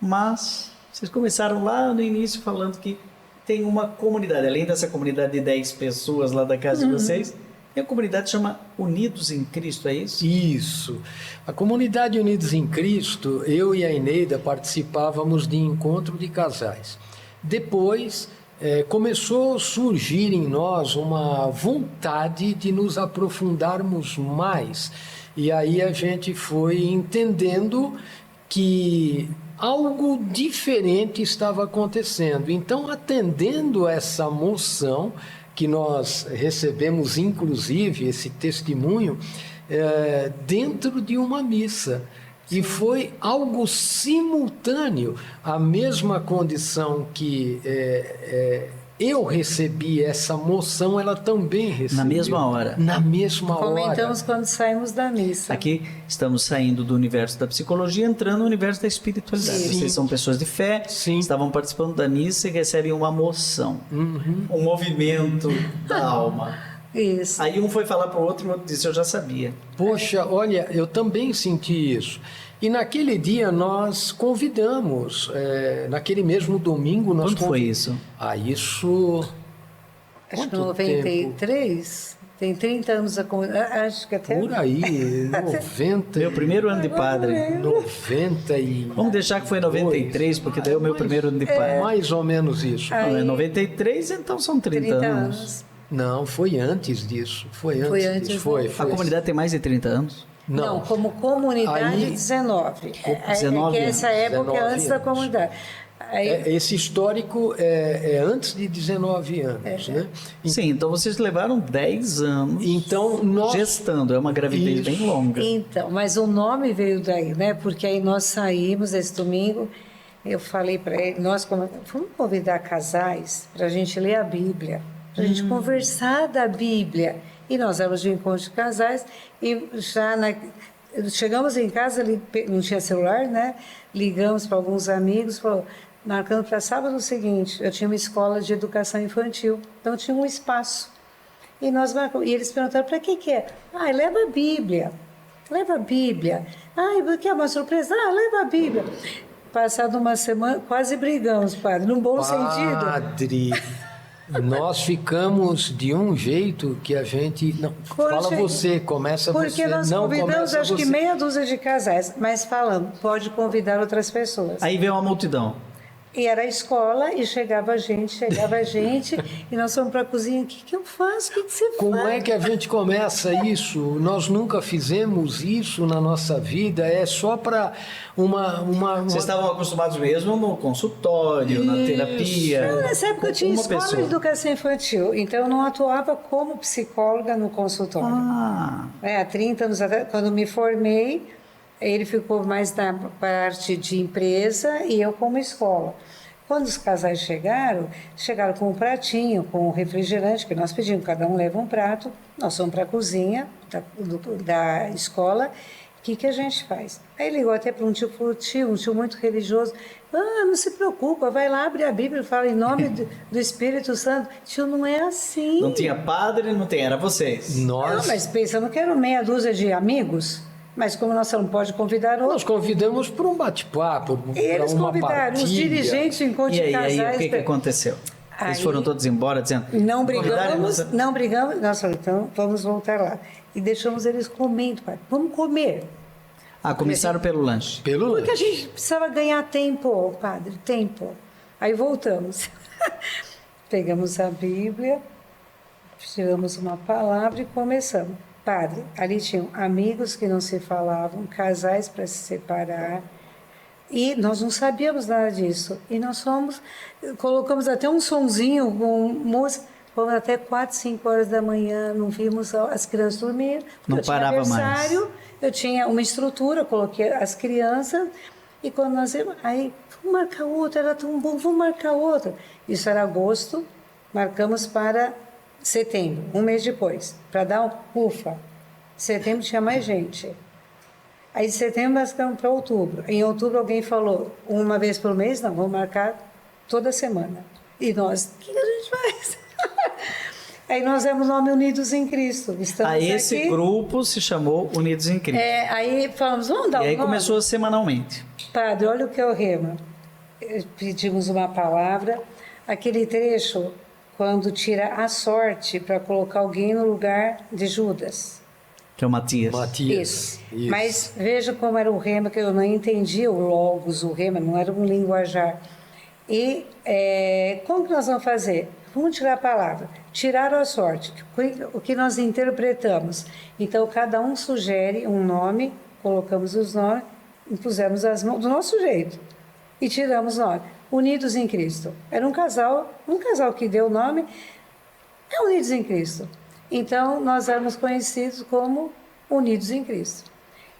Mas vocês começaram lá no início falando que tem uma comunidade, além dessa comunidade de 10 pessoas lá da casa de vocês, tem a comunidade que chama Unidos em Cristo, é isso? Isso. A comunidade Unidos em Cristo, eu e a Eneida participávamos de encontro de casais. Depois, começou a surgir em nós uma vontade de nos aprofundarmos mais. E aí a gente foi entendendo que algo diferente estava acontecendo. Então, atendendo essa moção, que nós recebemos, inclusive, esse testemunho, dentro de uma missa. E foi algo simultâneo, a mesma condição que eu recebi essa moção, ela também recebeu. Na mesma hora. Na mesma hora. Comentamos quando saímos da missa. Aqui estamos saindo do universo da psicologia, entrando no universo da espiritualidade. Sim. Vocês são pessoas de fé, Sim. estavam participando da missa e recebem uma moção, um movimento da alma. Isso. Aí um foi falar para o outro e o outro disse, eu já sabia. Poxa, olha, eu também senti isso. E naquele dia nós convidamos, naquele mesmo domingo nós Quando foi isso? Isso... Acho que quanto 93, tem 30 anos a comunidade, acho que até... Por aí, 90... Meu primeiro ano de padre. 90 e... Vamos deixar que foi 93, porque daí é o meu primeiro ano de padre. Mais ou menos isso. Não, é 93, então são 30 anos. Não, foi antes disso. Foi antes disso. Foi. A comunidade tem mais de 30 anos? Não, como comunidade, Aí, 19. 19 que essa época 19 é antes da anos. comunidade. Aí, Esse histórico é antes de 19 anos, né? Sim, então vocês levaram 10 anos Então, nós... gestando, é uma gravidez Isso. bem longa. então, mas o nome veio daí, né? Porque aí nós saímos esse domingo, eu falei para ele, vamos convidar casais para a gente ler a Bíblia, para a gente conversar da Bíblia. E nós éramos de encontro de casais e já chegamos em casa, não tinha celular, né? Ligamos para alguns amigos, falou, marcando para sábado o seguinte, eu tinha uma escola de educação infantil, então tinha um espaço. E nós marcamos, e eles perguntaram, para que é? Leva a Bíblia. Leva a Bíblia. Porque é uma surpresa? Leva a Bíblia. Passado uma semana, quase brigamos, padre, num bom sentido. Padre, nós ficamos de um jeito que a gente... Não, fala você, começa você. Porque nós não, convidamos, começa acho que você. meia dúzia de casais, mas falando, pode convidar outras pessoas. Aí veio uma multidão. E era a escola, e chegava gente, e nós fomos para a cozinha, o que eu faço? O que você faz? Como é que a gente começa isso? Nós nunca fizemos isso na nossa vida, é só para uma... Vocês estavam acostumados mesmo no consultório, na terapia. Não, nessa época eu tinha Uma escola pessoa. de educação infantil, então eu não atuava como psicóloga no consultório. Há 30 anos atrás, quando me formei, ele ficou mais na parte de empresa e eu como escola. Quando os casais chegaram com um pratinho, com um refrigerante, que nós pedimos, cada um leva um prato, nós fomos para a cozinha da escola, o que a gente faz? Aí ligou até para um tio muito religioso, não se preocupa, vai lá, abre a Bíblia e fala em nome do Espírito Santo. Tio, não é assim. Não tinha padre, era vocês. Não, mas pensa, eu não quero meia dúzia de amigos. Mas como nós não pode convidar outros... Nós convidamos para um bate-papo, para uma Eles convidaram partilha. os dirigentes de encontro de E casais... aí, o que aconteceu? Eles foram todos embora dizendo... Não brigamos, nós falamos, então vamos voltar lá. E deixamos eles comendo, pai. Vamos comer. Começaram pelo lanche. Porque a gente precisava ganhar tempo, padre, tempo. Aí voltamos. Pegamos a Bíblia, tiramos uma palavra e começamos. Padre, ali tinham amigos que não se falavam, casais para se separar, e nós não sabíamos nada disso. E nós colocamos até um sonzinho com música, fomos até 4, 5 horas da manhã, não vimos as crianças dormir. Não parava mais. Eu tinha uma estrutura, coloquei as crianças, e quando nós íamos, aí, vamos marcar outra, era tão bom, vamos marcar outra. Isso era agosto, marcamos para setembro, um mês depois, para dar ufa. Setembro tinha mais gente. Aí de setembro nós ficamos para outubro. Em outubro alguém falou, uma vez por mês, não, vamos marcar toda semana. E nós, o que a gente faz? Aí nós demos o nome Unidos em Cristo. Estamos esse aqui. grupo se chamou Unidos em Cristo. Aí falamos, vamos dar E aí nome? começou semanalmente. Padre, olha o que é o rema. Pedimos uma palavra. Aquele trecho, quando tira a sorte para colocar alguém no lugar de Judas. Que é o Matias. Isso. Mas veja como era o rema, que eu não entendia o logos, o rema, não era um linguajar. E como que nós vamos fazer? Vamos tirar a palavra. Tiraram a sorte. O que nós interpretamos? Então, cada um sugere um nome, colocamos os nomes, e pusemos as mãos do nosso jeito. E tiramos o nome. Unidos em Cristo. Era um casal que deu o nome, Unidos em Cristo. Então, nós éramos conhecidos como Unidos em Cristo.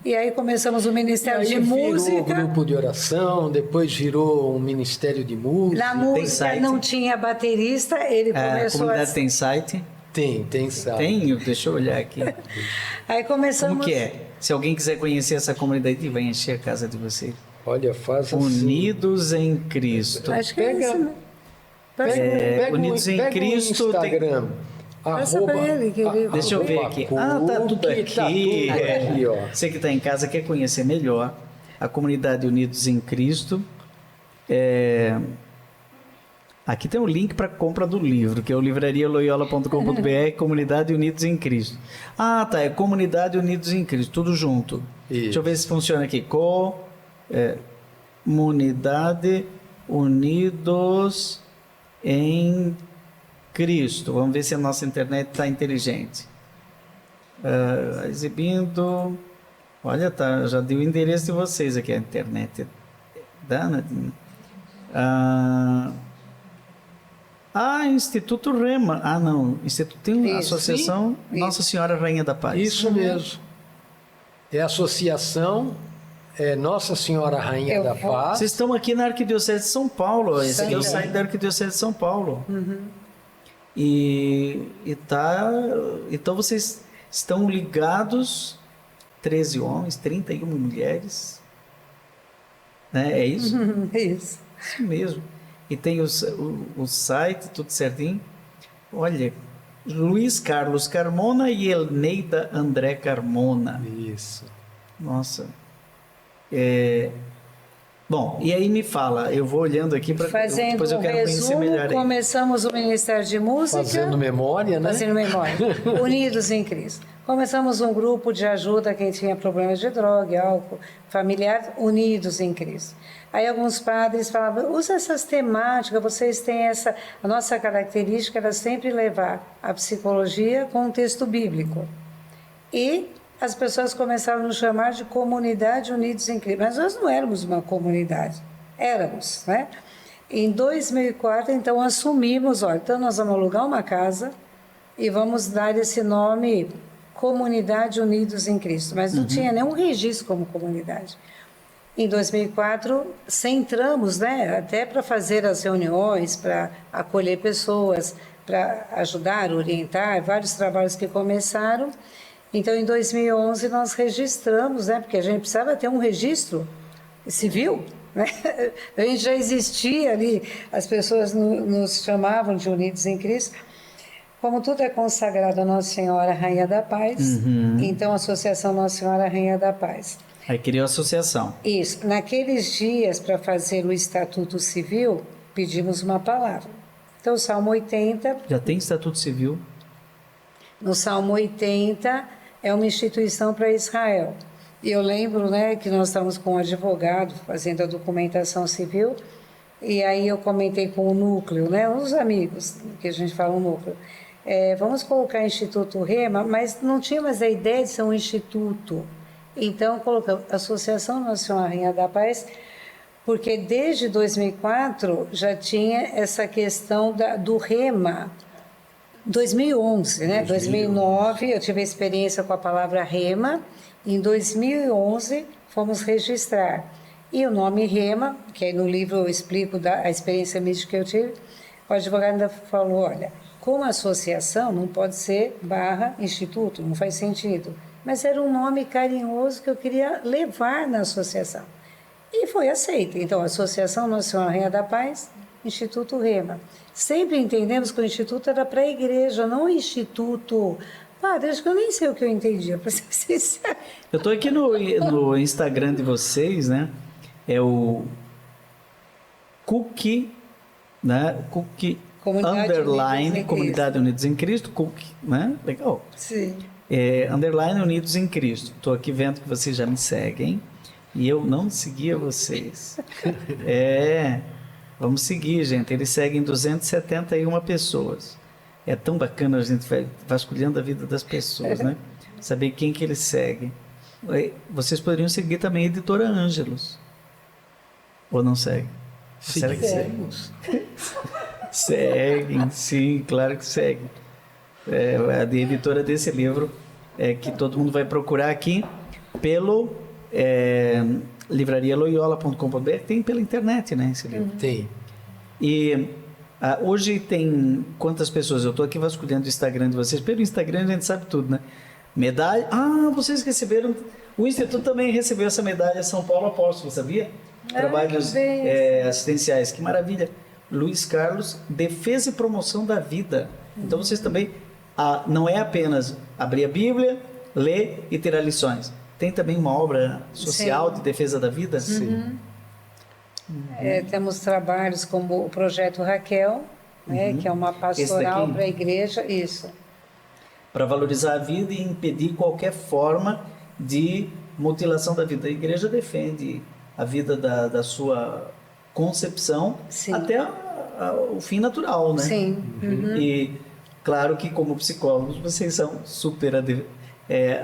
E aí começamos o Ministério de Música. Virou grupo de oração, depois virou um Ministério de Música. Na música não tinha baterista, ele começou a comunidade tem site? Tem site. Tenho, deixa eu olhar aqui. Aí começamos... Como que é? Se alguém quiser conhecer essa comunidade, vai encher a casa de vocês. Olha, faz assim. Unidos em Cristo. Acho que é isso, né? Pega Unidos em Cristo. Instagram. Passa para ele, que ele... Deixa eu ver aqui. Tá tudo aqui. Você que está em casa quer conhecer melhor a comunidade Unidos em Cristo. Aqui tem o link para compra do livro, que é o livrarialoyola.com.br, Comunidade Unidos em Cristo. Tá, é Comunidade Unidos em Cristo, tudo junto. Isso. Deixa eu ver se funciona aqui. Comunidade Unidos em Cristo. Vamos ver se a nossa internet está inteligente. Exibindo. Olha, já deu o endereço de vocês aqui, a internet. Instituto Rema. Não. Instituto tem uma associação Nossa Senhora Rainha da Paz. Isso mesmo. É a associação Nossa Senhora Rainha da Paz. Vocês estão aqui na Arquidiocese de São Paulo. Esse aqui é o site da Arquidiocese de São Paulo. Uhum. Então vocês estão ligados, 13 homens, 31 mulheres, né? É isso? É isso. Isso mesmo. E tem o site, tudo certinho. Olha, Luiz Carlos Carmona e Elneida André Carmona. Isso. Nossa. Bom, e aí me fala, eu vou olhando aqui para depois eu quero conhecer melhor aí. Começamos o Ministério de Música. Fazendo memória, né? Fazendo memória. Unidos em Cristo. Começamos um grupo de ajuda a quem tinha problemas de droga, álcool, familiar, Unidos em Cristo. Aí alguns padres falavam, usa essas temáticas, vocês têm essa... A nossa característica era sempre levar a psicologia com um texto bíblico. E as pessoas começaram a nos chamar de Comunidade Unidos em Cristo. Mas nós não éramos uma comunidade, éramos, né? Em 2004, então, assumimos, então nós vamos alugar uma casa e vamos dar esse nome Comunidade Unidos em Cristo. Mas não tinha nenhum registro como comunidade. Em 2004, centramos, né, até para fazer as reuniões, para acolher pessoas, para ajudar, orientar, vários trabalhos que começaram. Então, em 2011, nós registramos, né, porque a gente precisava ter um registro civil, né? A gente já existia ali, as pessoas nos chamavam de Unidos em Cristo. Como tudo é consagrado a Nossa Senhora Rainha da Paz, então a Associação Nossa Senhora Rainha da Paz. Aí criou a associação. Isso. Naqueles dias, para fazer o Estatuto Civil, pedimos uma palavra. Então, o Salmo 80... Já tem Estatuto Civil? No Salmo 80, é uma instituição para Israel. E eu lembro, né, que nós estávamos com um advogado fazendo a documentação civil, e aí eu comentei com o núcleo, né, os amigos, que a gente fala o núcleo. vamos colocar Instituto Rema, mas não tinha mais a ideia de ser um instituto. Então, colocamos Associação Nacional Rainha da Paz, porque desde 2004 já tinha essa questão do Rema. 2011, né? 2009 eu tive a experiência com a palavra Rema. Em 2011 fomos registrar. E o nome Rema, que aí no livro eu explico a experiência mística que eu tive, o advogado ainda falou, olha, como associação não pode ser / instituto, não faz sentido. Mas era um nome carinhoso que eu queria levar na associação. E foi aceito. Então, Associação Nacional Rainha da Paz, Instituto Rema. Sempre entendemos que o Instituto era para a igreja, não o Instituto. Padre, acho que eu nem sei o que eu entendia, para ser sincero. Eu estou aqui no Instagram de vocês, né? É o Cookie, né? Cookie _ Comunidade Unidos em Cristo, Cookie, né? Legal. Sim. _ Unidos em Cristo. Estou aqui vendo que vocês já me seguem e eu não seguia vocês. Vamos seguir, gente. Eles seguem 271 pessoas. É tão bacana a gente vasculhando a vida das pessoas, né? Saber quem que eles seguem. Vocês poderiam seguir também a Editora Ângelos. Ou não seguem? Será que seguem? Seguem, sim, claro que seguem. A editora desse livro que todo mundo vai procurar aqui pelo livrarialoyola.com.br. Tem pela internet, né, esse livro? Tem. E hoje tem quantas pessoas? Eu estou aqui vasculhando o Instagram de vocês. Pelo Instagram a gente sabe tudo, né? Medalha. Vocês receberam. O Instituto também recebeu essa medalha São Paulo Apóstolo, sabia? Trabalhos assistenciais. Que maravilha. Luiz Carlos, Defesa e Promoção da Vida. Então vocês também. Não é apenas abrir a Bíblia, ler e tirar lições. Tem também uma obra social de defesa da vida? Sim. Temos trabalhos como o Projeto Raquel, né, que é uma pastoral para a igreja, isso. Para valorizar a vida e impedir qualquer forma de mutilação da vida. A igreja defende a vida da sua concepção até o fim natural, né? Sim. E claro que como psicólogos vocês são super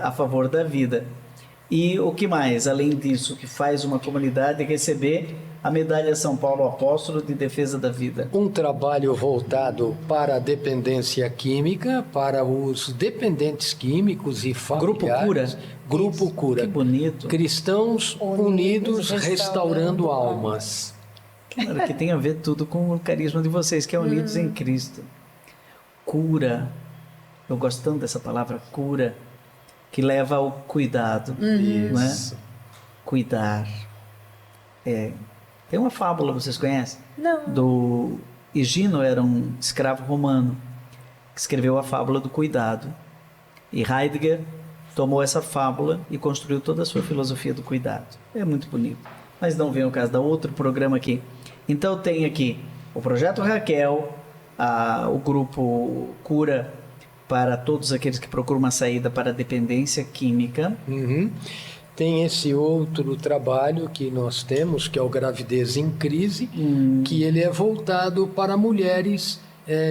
a favor da vida. E o que mais, além disso, que faz uma comunidade receber a medalha São Paulo Apóstolo de Defesa da Vida? Um trabalho voltado para a dependência química, para os dependentes químicos e familiares. Grupo Cura. Que bonito. Cristãos Unidos Restaurando Almas. Claro, que tem a ver tudo com o carisma de vocês, que é Unidos em Cristo. Cura. Eu gosto tanto dessa palavra, cura, que leva ao cuidado. Né? Cuidar. Tem uma fábula, vocês conhecem? Não. Do Higino, era um escravo romano, que escreveu a fábula do cuidado. E Heidegger tomou essa fábula e construiu toda a sua filosofia do cuidado. É muito bonito. Mas não vem o caso da outro programa aqui. Então tem aqui o Projeto Raquel, o grupo Cura para todos aqueles que procuram uma saída para a dependência química. Tem esse outro trabalho que nós temos, que é o Gravidez em Crise, que ele é voltado para mulheres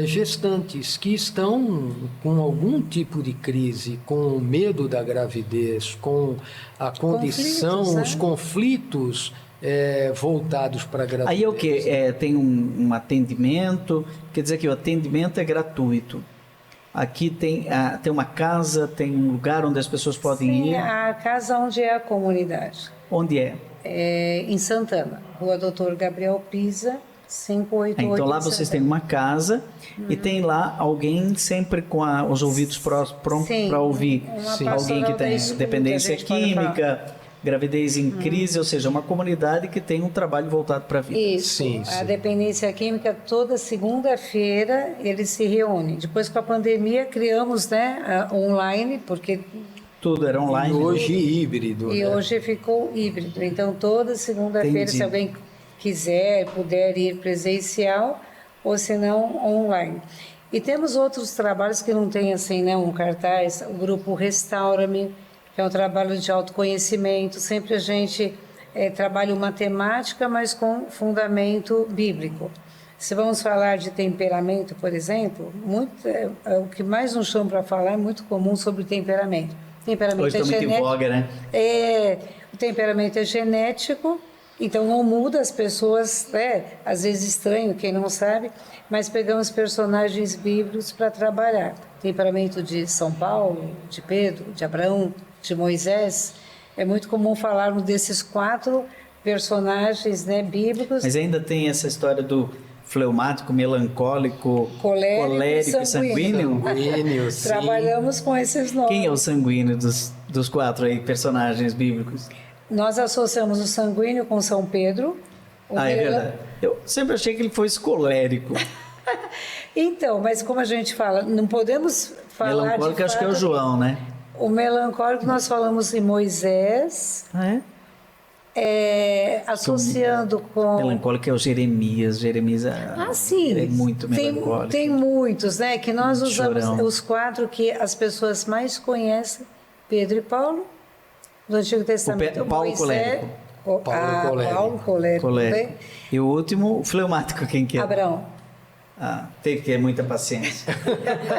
gestantes que estão com algum tipo de crise, com medo da gravidez, com a condição, os conflitos voltados para a gravidez. Aí é o que? Tem um atendimento, quer dizer que o atendimento é gratuito. Aqui tem uma casa, tem um lugar onde as pessoas podem ir? A casa onde é a comunidade. Onde é? Em Santana, Rua Doutor Gabriel Pisa, 588. Então lá vocês têm uma casa e tem lá alguém sempre com os ouvidos prontos para ouvir. Alguém que tem dependência química, gravidez em crise, ou seja, uma comunidade que tem um trabalho voltado para a vida. Isso, a dependência química, toda segunda-feira eles se reúnem. Depois com a pandemia criamos online, porque... Tudo era online. E hoje híbrido. E hoje ficou híbrido. Então toda segunda-feira, se alguém quiser, puder ir presencial, ou se não, online. E temos outros trabalhos que não tem assim, né, um cartaz, o grupo Restaura-me, que é um trabalho de autoconhecimento. Sempre a gente trabalha uma temática, mas com fundamento bíblico. Se vamos falar de temperamento, por exemplo, o que mais nos chama para falar é muito comum sobre temperamento. Temperamento Hoje está muito em voga, né? O temperamento é genético, então não muda, as pessoas, às vezes estranho, quem não sabe, mas pegamos personagens bíblicos para trabalhar. Temperamento de São Paulo, de Pedro, de Abraão, de Moisés. É muito comum falarmos desses 4 personagens, né, bíblicos. Mas ainda tem essa história do fleumático, melancólico, colérico e sanguíneo. Sanguíneo, sim. Trabalhamos com esses nomes. Quem é o sanguíneo dos 4 aí, personagens bíblicos? Nós associamos o sanguíneo com São Pedro. É verdade. Eu sempre achei que ele fosse colérico. Então, mas como a gente fala, não podemos falar Melancólico, de acho que é o João, né? O melancólico nós falamos em Moisés, associando com... Melancólico é o Jeremias. Jeremias sim. é muito melancólico. Tem muitos, né? Que nós usamos Chorão. os 4 que as pessoas mais conhecem, Pedro e Paulo, do Antigo Testamento. Paulo colérico. Paulo colérico. Colérico. E o último, o fleumático, quem que é? Abraão. Teve que ter muita paciência.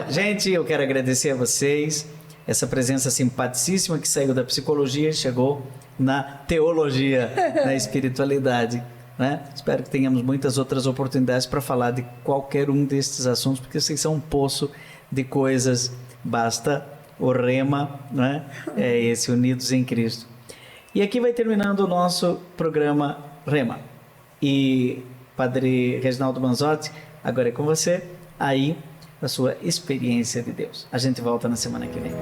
Gente, eu quero agradecer a vocês, essa presença simpaticíssima que saiu da psicologia e chegou na teologia, na espiritualidade, né? Espero que tenhamos muitas outras oportunidades para falar de qualquer um destes assuntos, porque vocês são um poço de coisas. Basta o rema, né? É esse, Unidos em Cristo. E aqui vai terminando o nosso programa Rema. E Padre Reginaldo Manzotti, agora é com você, aí, a sua experiência de Deus. A gente volta na semana que vem.